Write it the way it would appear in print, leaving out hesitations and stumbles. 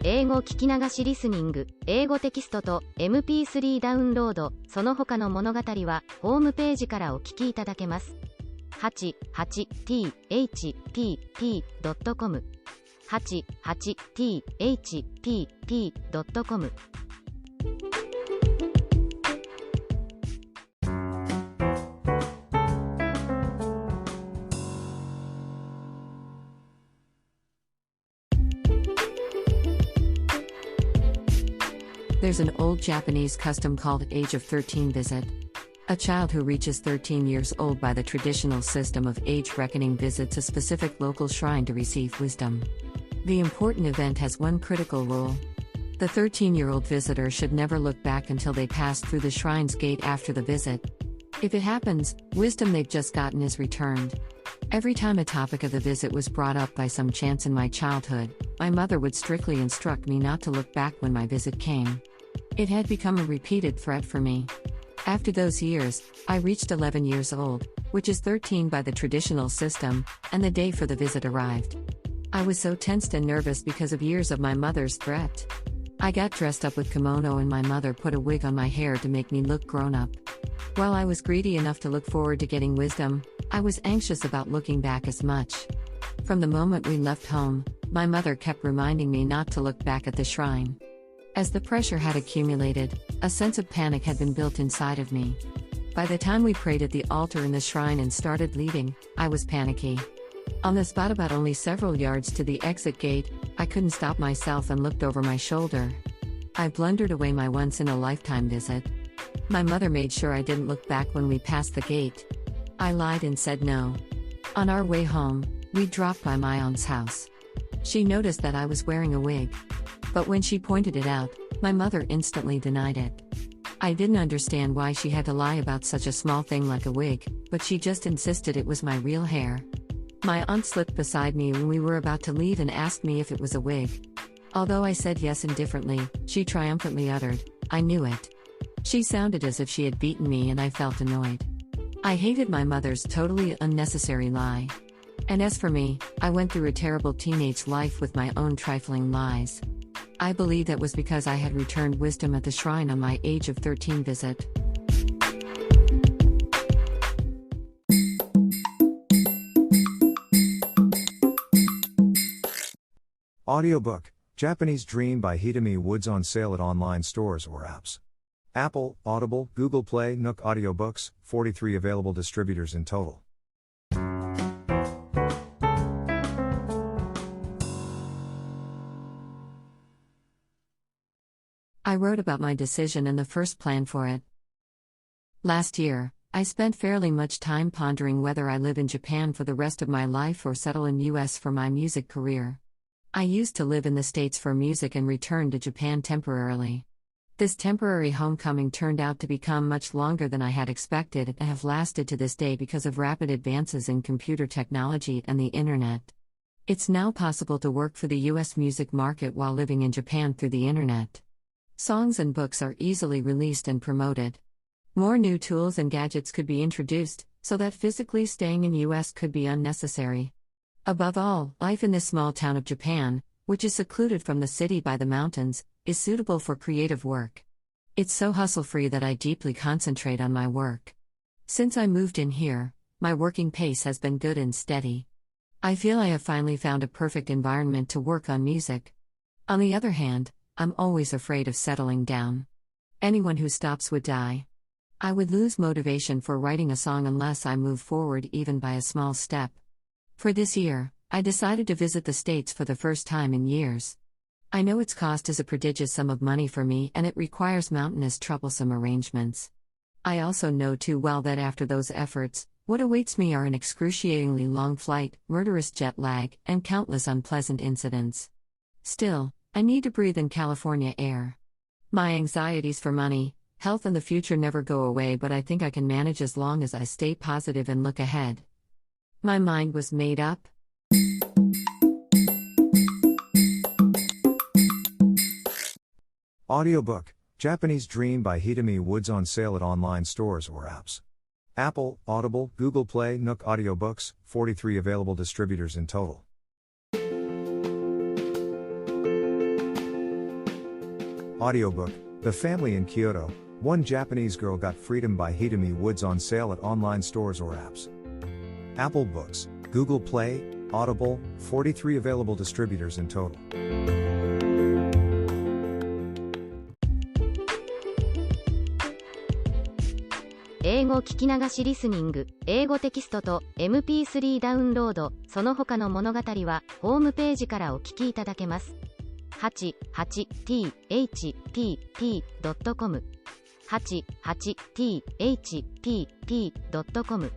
英語聞き流しリスニング、英語テキストと MP3 ダウンロード、その他の物語はホームページからお聞きいただけます。88thpp.com 88thpp.com There's an old Japanese custom called Age of 13 visit. A child who reaches 13 years old by the traditional system of age reckoning visits a specific local shrine to receive wisdom. The important event has one critical rule. The 13-year-old visitor should never look back until they pass through the shrine's gate after the visit. If it happens, wisdom they've just gotten is returned. Every time a topic of the visit was brought up by some chance in my childhood, my mother would strictly instruct me not to look back when my visit came. It had become a repeated threat for me. After those years, I reached 11 years old, which is 13 by the traditional system, and the day for the visit arrived. I was so tensed and nervous because of years of my mother's threat. I got dressed up with kimono and my mother put a wig on my hair to make me look grown up. While I was greedy enough to look forward to getting wisdom, I was anxious about looking back as much. From the moment we left home, my mother kept reminding me not to look back at the shrine. As the pressure had accumulated, a sense of panic had been built inside of me. By the time we prayed at the altar in the shrine and started leaving, I was panicky. On the spot about only several yards to the exit gate, I couldn't stop myself and looked over my shoulder. I blundered away my once-in-a-lifetime visit. My mother made sure I didn't look back when we passed the gate. I lied and said no. On our way home, we dropped by my aunt's house. She noticed that I was wearing a wig. But when she pointed it out, my mother instantly denied it. I didn't understand why she had to lie about such a small thing like a wig, but she just insisted it was my real hair. My aunt slipped beside me when we were about to leave and asked me if it was a wig. Although I said yes indifferently, she triumphantly uttered, "I knew it." She sounded as if she had beaten me and I felt annoyed. I hated my mother's totally unnecessary lie. And as for me, I went through a terrible teenage life with my own trifling lies. I believe that was because I had returned wisdom at the shrine on my age of 13 visit. Audiobook, Japanese Dream by Hitomi Woods on sale at online stores or apps. Apple, Audible, Google Play, Nook Audiobooks, 43 available distributors in total. I wrote about my decision and the first plan for it. Last year, I spent fairly much time pondering whether I live in Japan for the rest of my life or settle in US for my music career. I used to live in the States for music and returned to Japan temporarily. This temporary homecoming turned out to become much longer than I had expected and have lasted to this day because of rapid advances in computer technology and the internet. It's now possible to work for the US music market while living in Japan through the internet. Songs and books are easily released and promoted. More new tools and gadgets could be introduced, so that physically staying in US could be unnecessary. Above all, life in this small town of Japan, which is secluded from the city by the mountains, is suitable for creative work. It's so hustle-free that I deeply concentrate on my work. Since I moved in here, my working pace has been good and steady. I feel I have finally found a perfect environment to work on music. On the other hand, I'm always afraid of settling down. Anyone who stops would die. I would lose motivation for writing a song unless I move forward even by a small step. For this year, I decided to visit the States for the first time in years. I know its cost is a prodigious sum of money for me and it requires mountainous troublesome arrangements. I also know too well that after those efforts, what awaits me are an excruciatingly long flight, murderous jet lag, and countless unpleasant incidents. Still, I need to breathe in California air. My anxieties for money, health and the future never go away, but I think I can manage as long as I stay positive and look ahead. My mind was made up. Audiobook, Japanese Dream by Hitomi Woods on sale at online stores or apps. Apple, Audible, Google Play, Nook Audiobooks, 43 available distributors in total. Audiobook, The Family in Kyoto, One Japanese Girl Got Freedom by Hitomi Woods on sale at online stores or apps. Apple Books, Google Play, Audible, 43 available distributors in total. 英語聞き流しリスニング、英語テキストと MP3 ダウンロード、その他の物語はホームページからお聞きいただけます。88thpp.com 88thpp.com